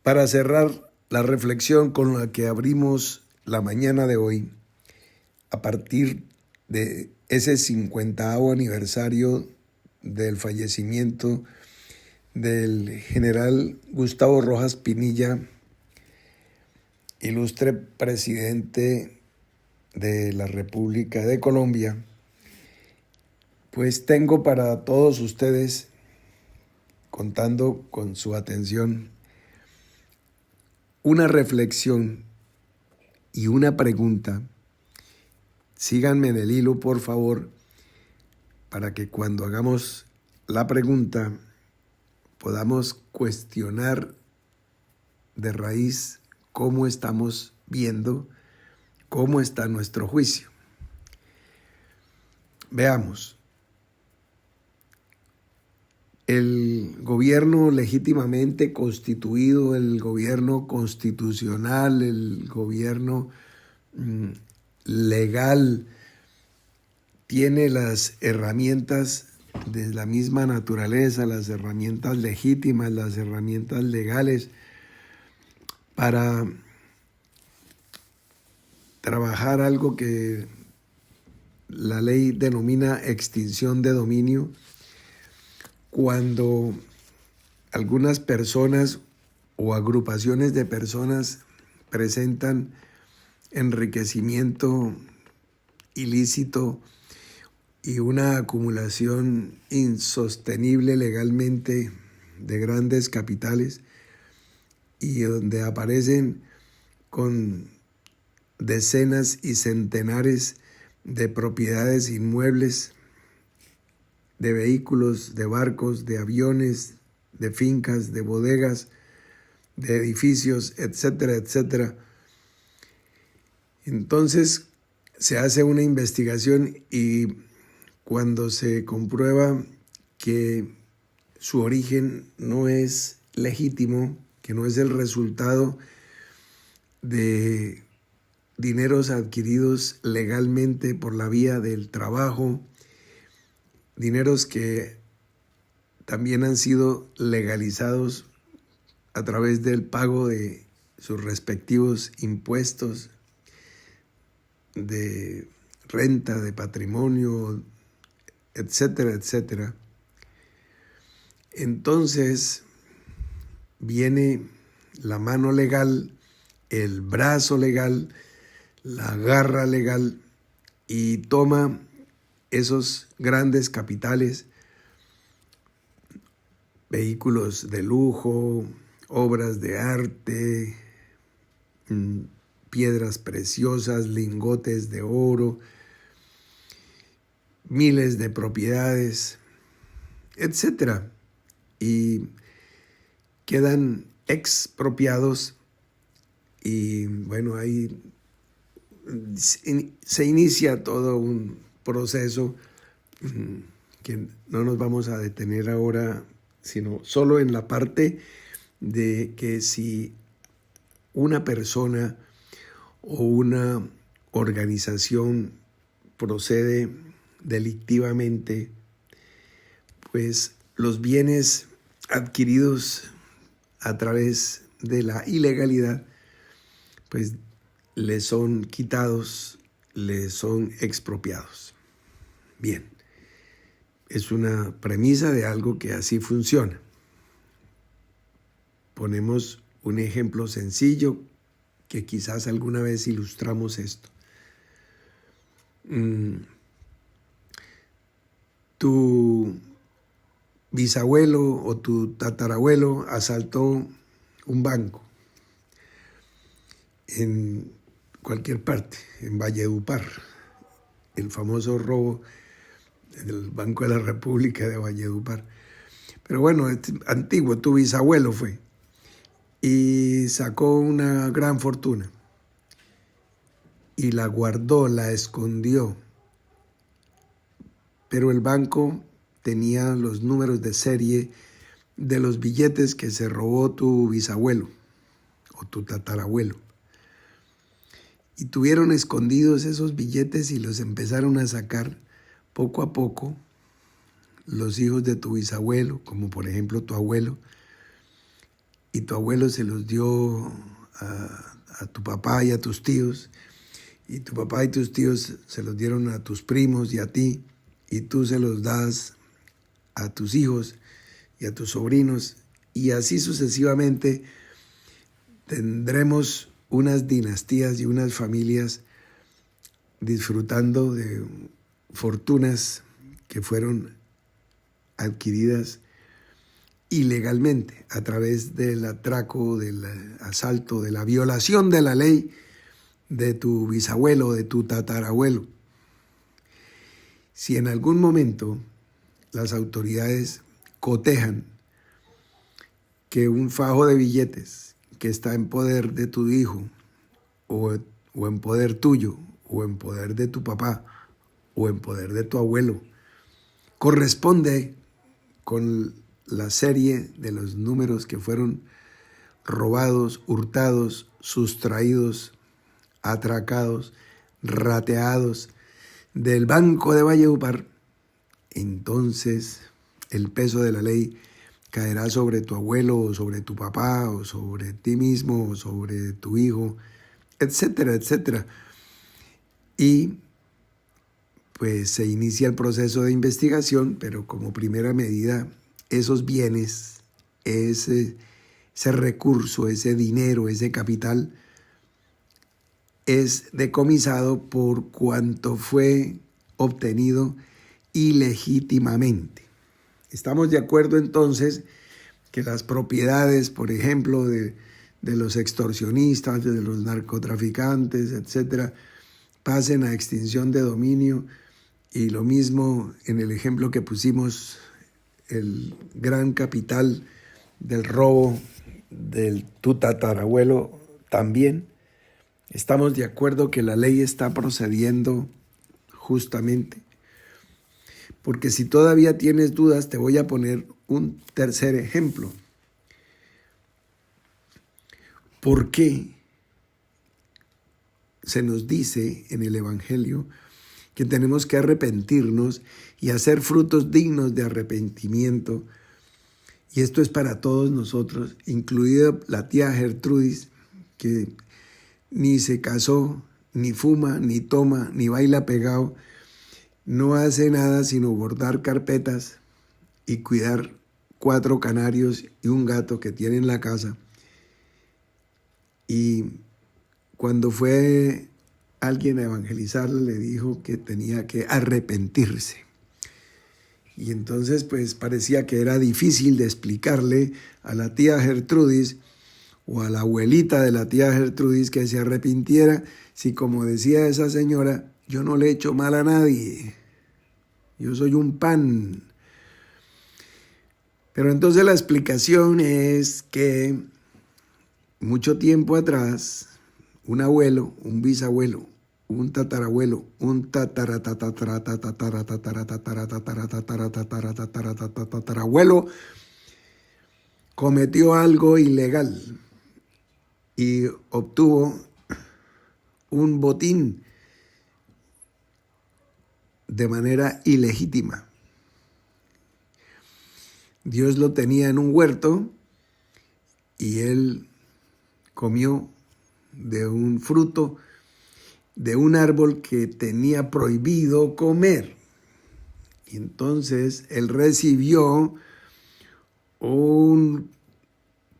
Para cerrar la reflexión con la que abrimos la mañana de hoy, a partir de ese 50º aniversario del fallecimiento del general Gustavo Rojas Pinilla, ilustre presidente de la República de Colombia, pues tengo para todos ustedes, contando con su atención, una reflexión y una pregunta. Síganme en el hilo, por favor, para que cuando hagamos la pregunta podamos cuestionar de raíz cómo estamos viendo, cómo está nuestro juicio. Veamos. El gobierno legítimamente constituido, el gobierno constitucional, el gobierno legal, tiene las herramientas de la misma naturaleza, las herramientas legítimas, las herramientas legales para trabajar algo que la ley denomina extinción de dominio, cuando algunas personas o agrupaciones de personas presentan enriquecimiento ilícito y una acumulación insostenible legalmente de grandes capitales, y donde aparecen con decenas y centenares de propiedades inmuebles, de vehículos, de barcos, de aviones, de fincas, de bodegas, de edificios, etcétera, etcétera. Entonces se hace una investigación y cuando se comprueba que su origen no es legítimo, que no es el resultado de dineros adquiridos legalmente por la vía del trabajo, dineros que también han sido legalizados a través del pago de sus respectivos impuestos de renta, de patrimonio, etcétera, etcétera. Entonces viene la mano legal, el brazo legal, la garra legal, y toma esos grandes capitales, vehículos de lujo, obras de arte, piedras preciosas, lingotes de oro, miles de propiedades, etcétera, y quedan expropiados. Y bueno, ahí se inicia todo un proceso que no nos vamos a detener ahora, sino solo en la parte de que si una persona o una organización procede delictivamente, pues los bienes adquiridos a través de la ilegalidad, pues les son quitados, les son expropiados. Bien, es una premisa de algo que así funciona. Ponemos un ejemplo sencillo que quizás alguna vez ilustramos esto. Tu bisabuelo o tu tatarabuelo asaltó un banco en cualquier parte, en Valledupar, el famoso robo del Banco de la República de Valledupar. Pero bueno, es antiguo, tu bisabuelo fue y sacó una gran fortuna y la guardó, la escondió, pero el banco tenía los números de serie de los billetes que se robó tu bisabuelo o tu tatarabuelo. Y tuvieron escondidos esos billetes y los empezaron a sacar poco a poco los hijos de tu bisabuelo, como por ejemplo tu abuelo, y tu abuelo se los dio a tu papá y a tus tíos, y tu papá y tus tíos se los dieron a tus primos y a ti, y tú se los das a tus hijos y a tus sobrinos, y así sucesivamente tendremos unas dinastías y unas familias disfrutando de fortunas que fueron adquiridas ilegalmente a través del atraco, del asalto, de la violación de la ley de tu bisabuelo, de tu tatarabuelo. Si en algún momento las autoridades cotejan que un fajo de billetes que está en poder de tu hijo, o en poder tuyo, o en poder de tu papá, o en poder de tu abuelo, corresponde con la serie de los números que fueron robados, hurtados, sustraídos, atracados, rateados del Banco de Valledupar, entonces el peso de la ley caerá sobre tu abuelo, o sobre tu papá, o sobre ti mismo, o sobre tu hijo, etcétera, etcétera. Y pues se inicia el proceso de investigación, pero como primera medida, esos bienes, ese recurso, ese dinero, ese capital, es decomisado por cuanto fue obtenido ilegítimamente. Estamos de acuerdo entonces que las propiedades, por ejemplo, de los extorsionistas, de los narcotraficantes, etcétera, pasen a extinción de dominio, y lo mismo en el ejemplo que pusimos, el gran capital del robo del tu tatarabuelo también. Estamos de acuerdo que la ley está procediendo justamente. Porque si todavía tienes dudas, te voy a poner un tercer ejemplo. ¿Por qué se nos dice en el Evangelio que tenemos que arrepentirnos y hacer frutos dignos de arrepentimiento? Y esto es para todos nosotros, incluida la tía Gertrudis, que ni se casó, ni fuma, ni toma, ni baila pegado, no hace nada sino bordar carpetas y cuidar 4 canarios y un gato que tiene en la casa. Y cuando fue alguien a evangelizarle, le dijo que tenía que arrepentirse. Y entonces pues parecía que era difícil de explicarle a la tía Gertrudis o a la abuelita de la tía Gertrudis que se arrepintiera, si, como decía esa señora, yo no le echo mal a nadie, yo soy un pan. Pero entonces la explicación es que mucho tiempo atrás, un abuelo, un bisabuelo, un tatarabuelo, un tatarabuelo cometió algo ilegal y obtuvo un botín de manera ilegítima. Dios lo tenía en un huerto y él comió de un fruto de un árbol que tenía prohibido comer. Y entonces él recibió un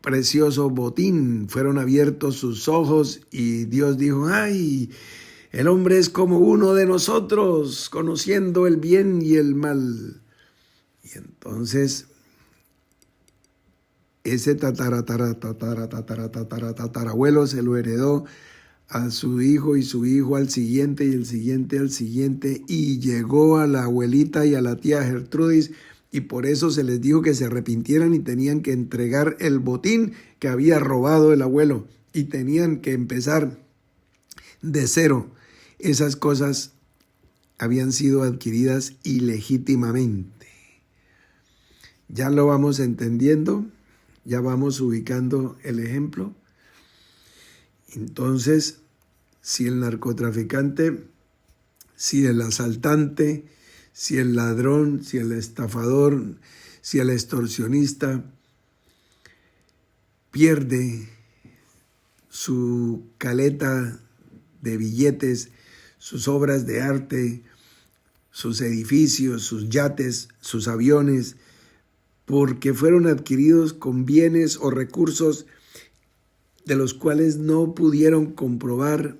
precioso botín. Fueron abiertos sus ojos y Dios dijo: ¡ay! El hombre es como uno de nosotros, conociendo el bien y el mal. Y entonces ese tatarabuelo se lo heredó a su hijo, y su hijo al siguiente, y el siguiente al siguiente, y llegó a la abuelita y a la tía Gertrudis, y por eso se les dijo que se arrepintieran y tenían que entregar el botín que había robado el abuelo, y tenían que empezar de cero. Esas cosas habían sido adquiridas ilegítimamente. Ya lo vamos entendiendo, ya vamos ubicando el ejemplo. Entonces, si el narcotraficante, si el asaltante, si el ladrón, si el estafador, si el extorsionista pierde su caleta de billetes, sus obras de arte, sus edificios, sus yates, sus aviones, porque fueron adquiridos con bienes o recursos de los cuales no pudieron comprobar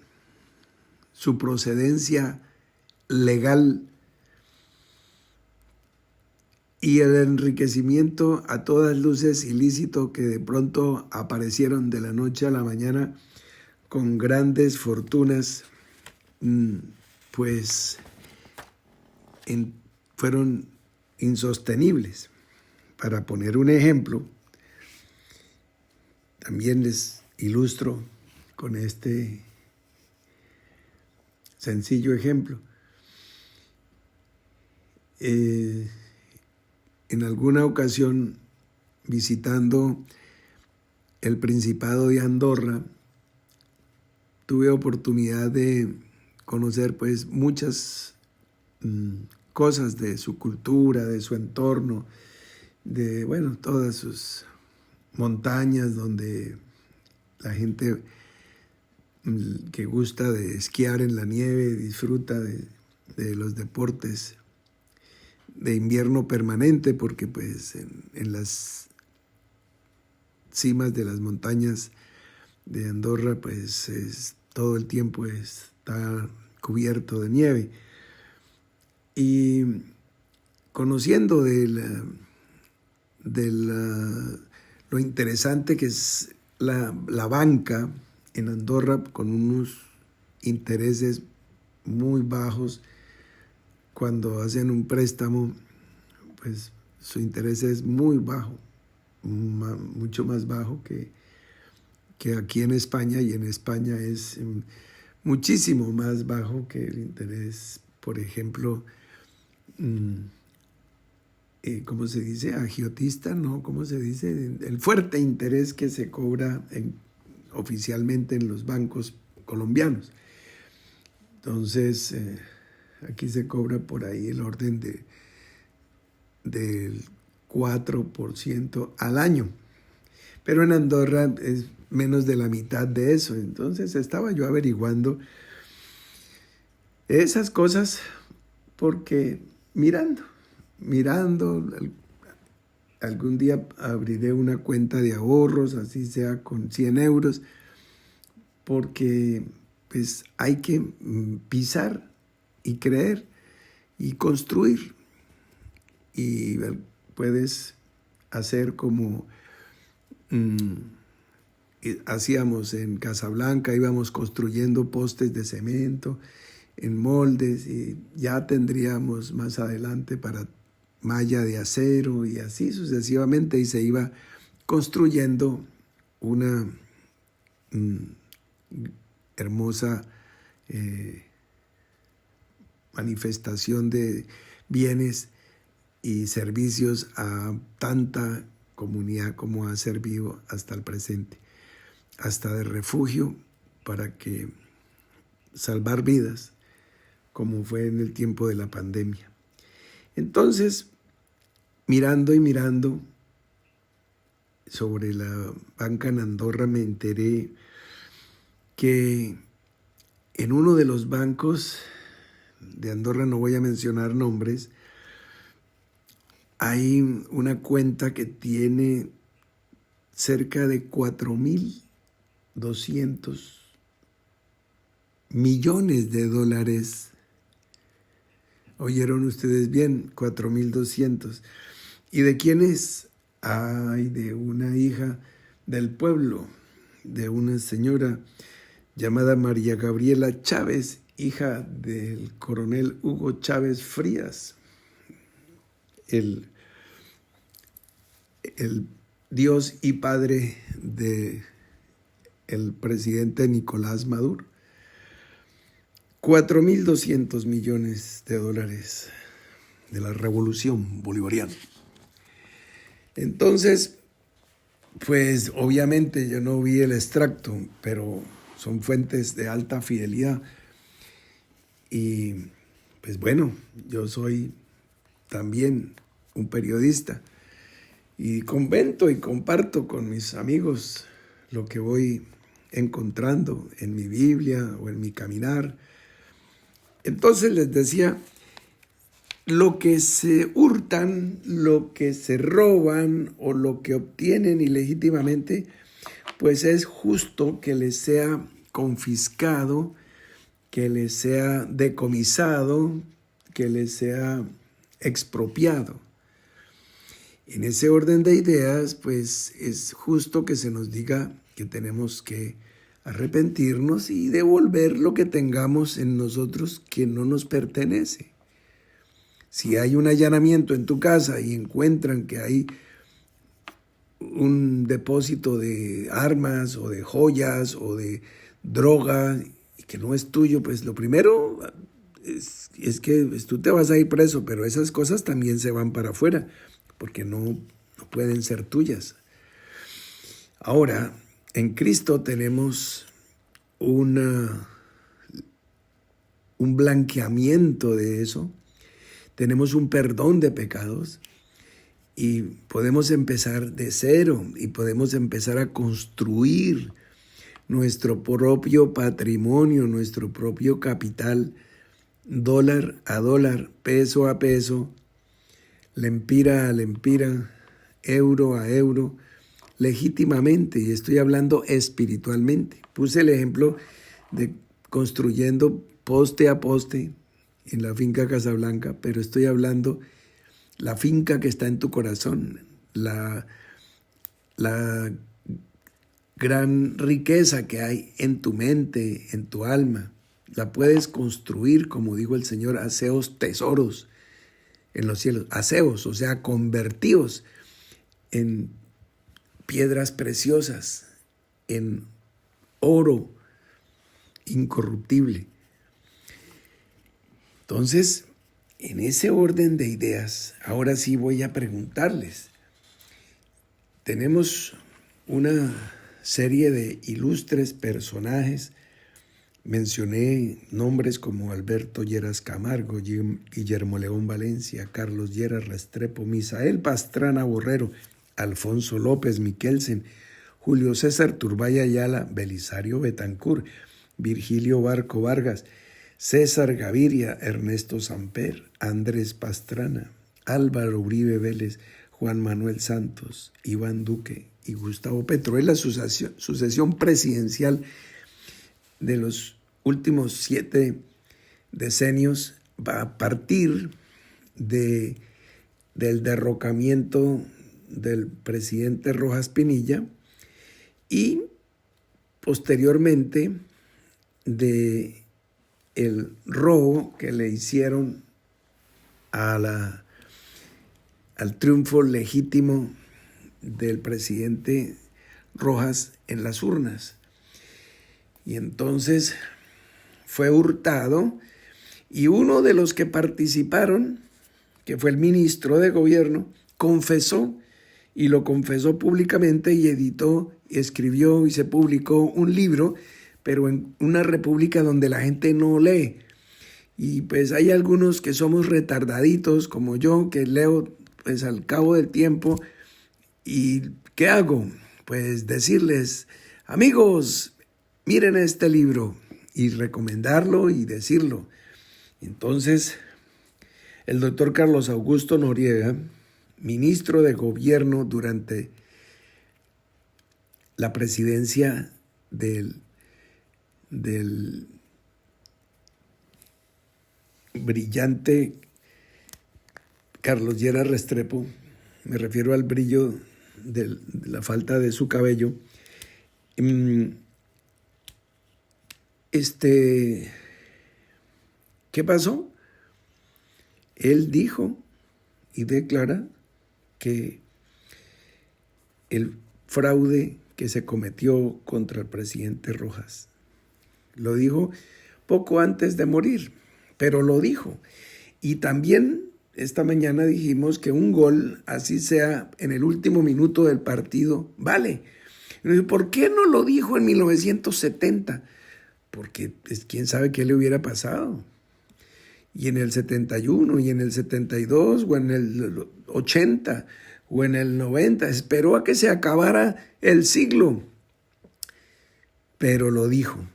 su procedencia legal, y el enriquecimiento a todas luces ilícito que de pronto aparecieron de la noche a la mañana con grandes fortunas, pues fueron insostenibles. Para poner un ejemplo, también les ilustro con este sencillo ejemplo. En alguna ocasión, visitando el Principado de Andorra, tuve oportunidad de conocer pues muchas cosas de su cultura, de su entorno, de todas sus montañas donde la gente que gusta de esquiar en la nieve disfruta de los deportes de invierno permanente, porque pues en las cimas de las montañas de Andorra pues todo el tiempo está cubierto de nieve. Y conociendo lo interesante que es la banca en Andorra, con unos intereses muy bajos. Cuando hacen un préstamo, pues su interés es muy bajo, mucho más bajo que aquí en España, y en España es muchísimo más bajo que el interés, por ejemplo, ¿cómo se dice? Agiotista, ¿no? ¿Cómo se dice? El fuerte interés que se cobra oficialmente en los bancos colombianos. Entonces, aquí se cobra por ahí el orden del 4% al año. Pero en Andorra es menos de la mitad de eso. Entonces estaba yo averiguando esas cosas porque mirando, algún día abriré una cuenta de ahorros, así sea con 100 euros, porque pues hay que pisar y creer y construir. Y puedes hacer como hacíamos en Casablanca, íbamos construyendo postes de cemento en moldes, y ya tendríamos más adelante para malla de acero, y así sucesivamente, y se iba construyendo una hermosa manifestación de bienes y servicios a tanta comunidad como ha servido hasta el presente, hasta de refugio para que salvar vidas, como fue en el tiempo de la pandemia. Entonces, mirando sobre la banca en Andorra, me enteré que en uno de los bancos de Andorra, no voy a mencionar nombres, hay una cuenta que tiene cerca de 4.200 millones de dólares. ¿Oyeron ustedes bien? 4.200. ¿Y de quién es? Ay, de una hija del pueblo, de una señora llamada María Gabriela Chávez, hija del coronel Hugo Chávez Frías, el Dios y padre del presidente Nicolás Maduro. 4.200 millones de dólares de la revolución bolivariana. Entonces, pues obviamente yo no vi el extracto, pero son fuentes de alta fidelidad. Y pues bueno, yo soy también un periodista, y comento y comparto con mis amigos lo que voy encontrando en mi Biblia o en mi caminar. Entonces les decía, lo que se hurtan, lo que se roban o lo que obtienen ilegítimamente, pues es justo que les sea confiscado, que les sea decomisado, que les sea expropiado. En ese orden de ideas, pues es justo que se nos diga que tenemos que arrepentirnos y devolver lo que tengamos en nosotros que no nos pertenece. Si hay un allanamiento en tu casa y encuentran que hay un depósito de armas o de joyas o de droga y que no es tuyo, pues lo primero es que tú te vas a ir preso, pero esas cosas también se van para afuera porque no pueden ser tuyas. Ahora, en Cristo tenemos un blanqueamiento de eso, tenemos un perdón de pecados y podemos empezar de cero y podemos empezar a construir nuestro propio patrimonio, nuestro propio capital, dólar a dólar, peso a peso, lempira a lempira, euro a euro, legítimamente, y estoy hablando espiritualmente. Puse el ejemplo de construyendo poste a poste en la finca Casablanca, pero estoy hablando la finca que está en tu corazón, la gran riqueza que hay en tu mente, en tu alma. La puedes construir, como dijo el Señor, haceos tesoros en los cielos, haceos, o sea, convertidos en piedras preciosas, en oro incorruptible. Entonces, en ese orden de ideas, ahora sí voy a preguntarles. Tenemos una serie de ilustres personajes. Mencioné nombres como Alberto Lleras Camargo, Guillermo León Valencia, Carlos Lleras Restrepo, Misael Pastrana Borrero, Alfonso López Miquelsen, Julio César Turbay Ayala, Belisario Betancur, Virgilio Barco Vargas, César Gaviria, Ernesto Samper, Andrés Pastrana, Álvaro Uribe Vélez, Juan Manuel Santos, Iván Duque y Gustavo Petro. Es la sucesión presidencial de los últimos 7 decenios a partir del derrocamiento del presidente Rojas Pinilla y posteriormente de el robo que le hicieron al triunfo legítimo del presidente Rojas en las urnas. Y entonces fue hurtado y uno de los que participaron, que fue el ministro de gobierno, confesó y lo confesó públicamente y editó, escribió y se publicó un libro, pero en una república donde la gente no lee. Y pues hay algunos que somos retardaditos como yo, que leo pues al cabo del tiempo. ¿Y qué hago? Pues decirles, amigos, miren este libro y recomendarlo y decirlo. Entonces, el doctor Carlos Augusto Noriega, ministro de gobierno durante la presidencia del brillante Carlos Lleras Restrepo, me refiero al brillo de la falta de su cabello, ¿qué pasó? Él dijo y declara que el fraude que se cometió contra el presidente Rojas, lo dijo poco antes de morir, pero lo dijo. Y también esta mañana dijimos que un gol, así sea en el último minuto del partido, vale. ¿Por qué no lo dijo en 1970? Porque quién sabe qué le hubiera pasado. Y en el 71, y en el 72, o en el 80, o en el 90, esperó a que se acabara el siglo, pero lo dijo.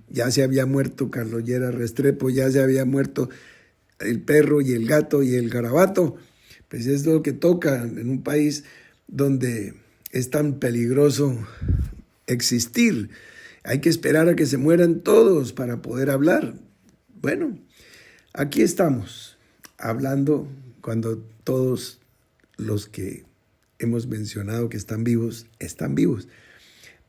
Ya se había muerto Carlos Lleras Restrepo, ya se había muerto el perro y el gato y el garabato. Pues es lo que toca en un país donde es tan peligroso existir. Hay que esperar a que se mueran todos para poder hablar. Bueno, aquí estamos hablando cuando todos los que hemos mencionado que están vivos.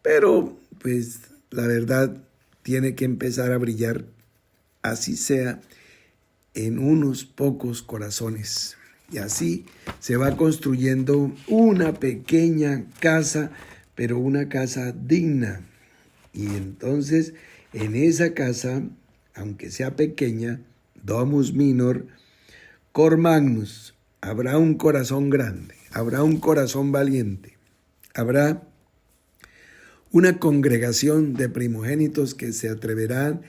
Pero pues la verdad tiene que empezar a brillar, así sea en unos pocos corazones. Y así se va construyendo una pequeña casa, pero una casa digna. Y entonces en esa casa, aunque sea pequeña, domus minor, cor magnus, habrá un corazón grande, habrá un corazón valiente, habrá una congregación de primogénitos que se atreverán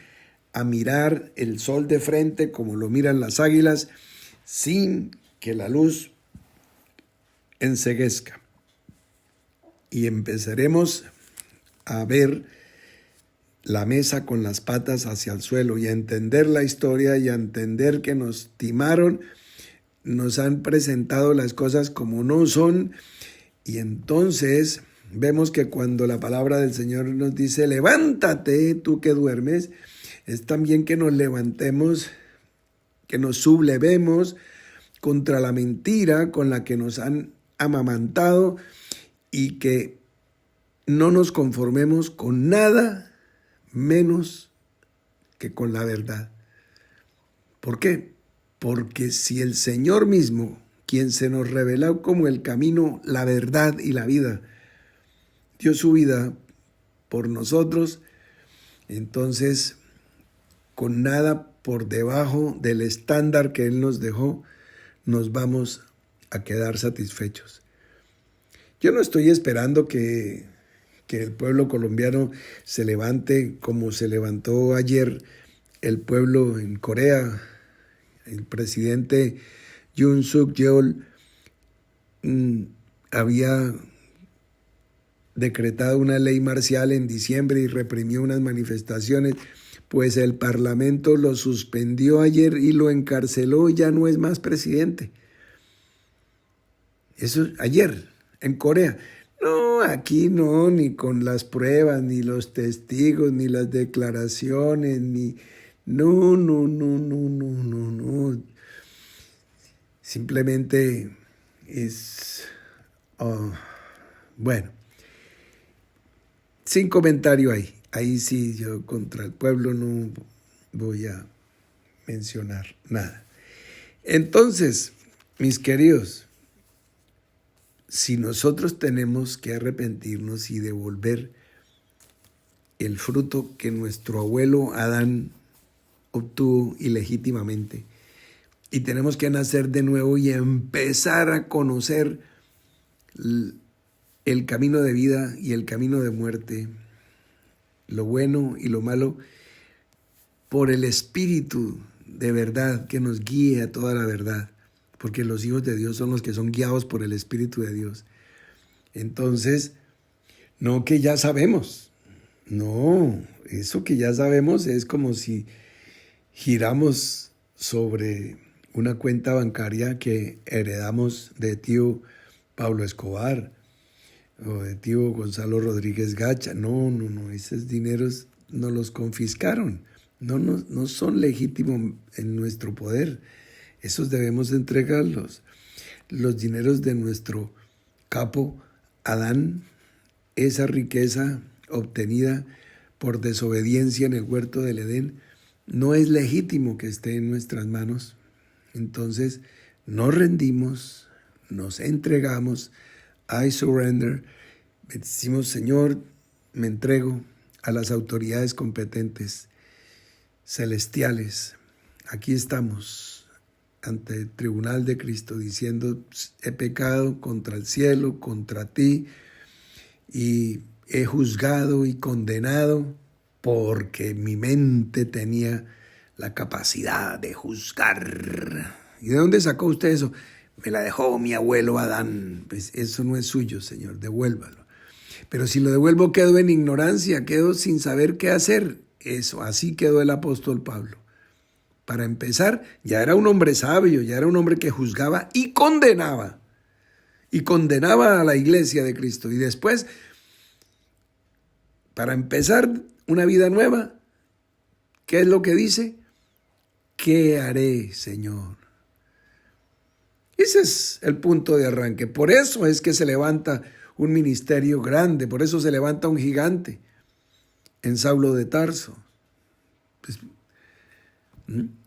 a mirar el sol de frente como lo miran las águilas, sin que la luz enceguezca. Y empezaremos a ver la mesa con las patas hacia el suelo y a entender la historia y a entender que nos timaron, nos han presentado las cosas como no son, y entonces vemos que cuando la palabra del Señor nos dice levántate tú que duermes, es también que nos levantemos, que nos sublevemos contra la mentira con la que nos han amamantado y que no nos conformemos con nada menos que con la verdad. ¿Por qué? Porque si el Señor mismo, quien se nos reveló como el camino, la verdad y la vida, dio su vida por nosotros, entonces con nada por debajo del estándar que Él nos dejó, nos vamos a quedar satisfechos. Yo no estoy esperando que el pueblo colombiano se levante como se levantó ayer el pueblo en Corea. El presidente Yoon Suk Yeol había decretado una ley marcial en diciembre y reprimió unas manifestaciones, pues el parlamento lo suspendió ayer y lo encarceló y ya no es más presidente. Eso ayer en Corea. No, aquí no, ni con las pruebas, ni los testigos, ni las declaraciones, ni... No. Simplemente es... bueno, sin comentario ahí. Ahí sí, yo contra el pueblo no voy a mencionar nada. Entonces, mis queridos, si nosotros tenemos que arrepentirnos y devolver el fruto que nuestro abuelo Adán obtuvo ilegítimamente, y tenemos que nacer de nuevo y empezar a conocer el camino de vida y el camino de muerte, lo bueno y lo malo, por el Espíritu de verdad que nos guíe a toda la verdad, porque los hijos de Dios son los que son guiados por el Espíritu de Dios. Entonces, no que ya sabemos, no, eso que ya sabemos es como si giramos sobre una cuenta bancaria que heredamos de tío Pablo Escobar o de tío Gonzalo Rodríguez Gacha. No, esos dineros nos los confiscaron, no son legítimos en nuestro poder. Esos debemos entregarlos. Los dineros de nuestro capo Adán, esa riqueza obtenida por desobediencia en el huerto del Edén, no es legítimo que esté en nuestras manos. Entonces nos rendimos, nos entregamos, I surrender, decimos Señor, me entrego a las autoridades competentes celestiales. Aquí estamos ante el tribunal de Cristo diciendo he pecado contra el cielo, contra ti, y he juzgado y condenado porque mi mente tenía la capacidad de juzgar. ¿Y de dónde sacó usted eso? me la dejó mi abuelo Adán. Pues eso no es suyo, Señor, devuélvalo. Pero si lo devuelvo, quedo en ignorancia, quedo sin saber qué hacer. Eso, así quedó el apóstol Pablo. Para empezar, ya era un hombre sabio, ya era un hombre que juzgaba y condenaba a la iglesia de Cristo. Y después, para empezar una vida nueva, ¿qué es lo que dice? ¿Qué haré, Señor? Ese es el punto de arranque. Por eso es que se levanta un ministerio grande, por eso se levanta un gigante en Saulo de Tarso. Pues,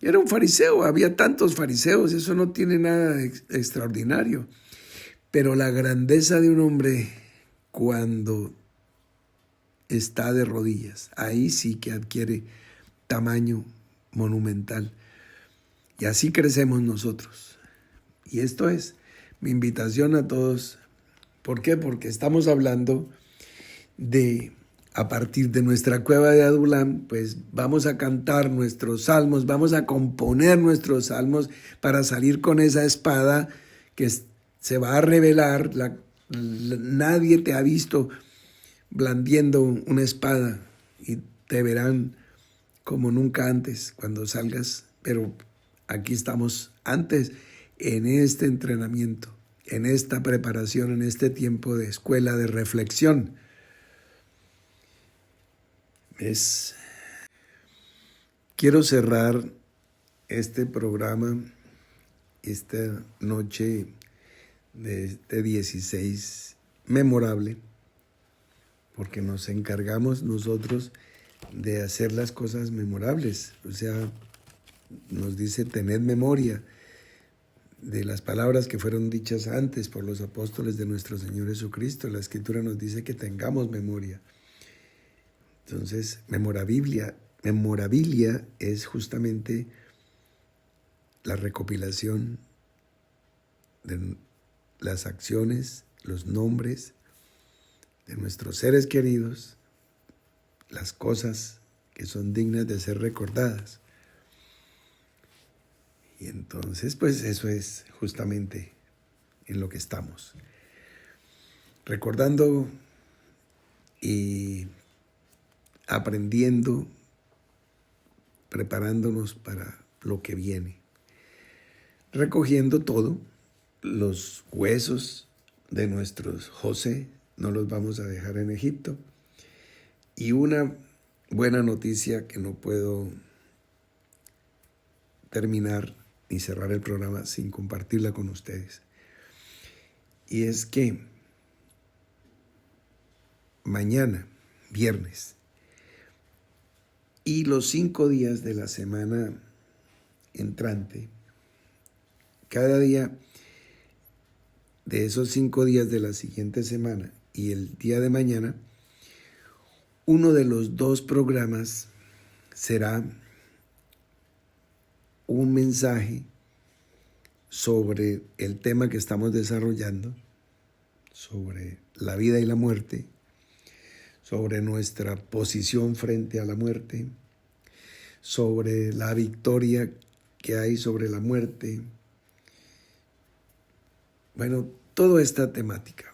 era un fariseo, había tantos fariseos, eso no tiene nada extraordinario. Pero la grandeza de un hombre cuando está de rodillas, ahí sí que adquiere tamaño monumental. Y así crecemos nosotros. Y esto es mi invitación a todos. ¿Por qué? Porque estamos hablando de, a partir de nuestra cueva de Adulam, pues vamos a cantar nuestros salmos, vamos a componer nuestros salmos para salir con esa espada que se va a revelar. Nadie te ha visto blandiendo una espada y te verán como nunca antes cuando salgas, pero aquí estamos antes en este entrenamiento, en esta preparación, en este tiempo de escuela de reflexión. Quiero cerrar este programa, esta noche de este 16 memorable, porque nos encargamos nosotros de hacer las cosas memorables. O sea, nos dice tener memoria de las palabras que fueron dichas antes por los apóstoles de nuestro Señor Jesucristo. La Escritura nos dice que tengamos memoria. Entonces, memorabilia es justamente la recopilación de las acciones, los nombres de nuestros seres queridos, las cosas que son dignas de ser recordadas. Y entonces, pues eso es justamente en lo que estamos. Recordando y aprendiendo, preparándonos para lo que viene. Recogiendo todo, los huesos de nuestros José, no los vamos a dejar en Egipto. Y una buena noticia que no puedo terminar ni cerrar el programa sin compartirla con ustedes. Y es que mañana, viernes, y los 5 días de la semana entrante, cada día de esos 5 días de la siguiente semana y el día de mañana, uno de los 2 programas será un mensaje sobre el tema que estamos desarrollando, sobre la vida y la muerte, sobre nuestra posición frente a la muerte, sobre la victoria que hay sobre la muerte. Bueno, toda esta temática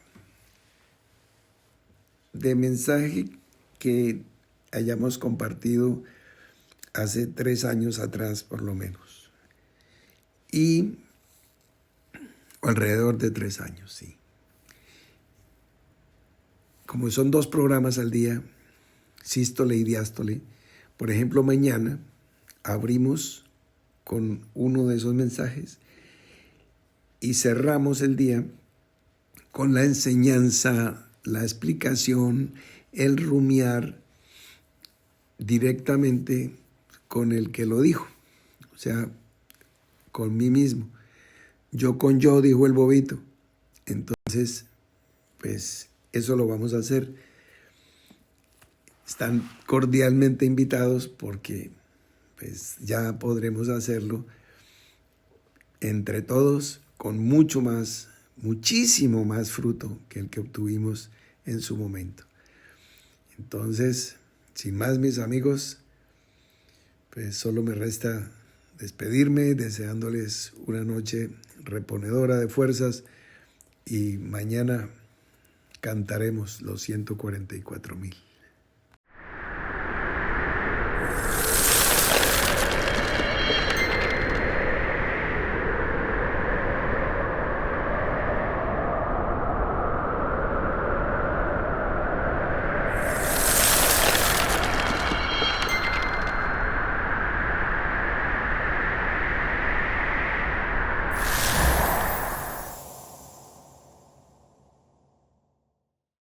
de mensaje que hayamos compartido hace 3 años atrás, por lo menos. Y alrededor de 3 años, sí. Como son 2 programas al día, sístole y diástole, por ejemplo, mañana abrimos con uno de esos mensajes y cerramos el día con la enseñanza, la explicación, el rumiar directamente con el que lo dijo, o sea, con mí mismo. Yo con yo, dijo el bobito. Entonces, pues eso lo vamos a hacer. Están cordialmente invitados porque pues ya podremos hacerlo entre todos con mucho más, muchísimo más fruto que el que obtuvimos en su momento. Entonces, sin más, mis amigos, pues solo me resta despedirme deseándoles una noche reponedora de fuerzas y mañana cantaremos los 144,000.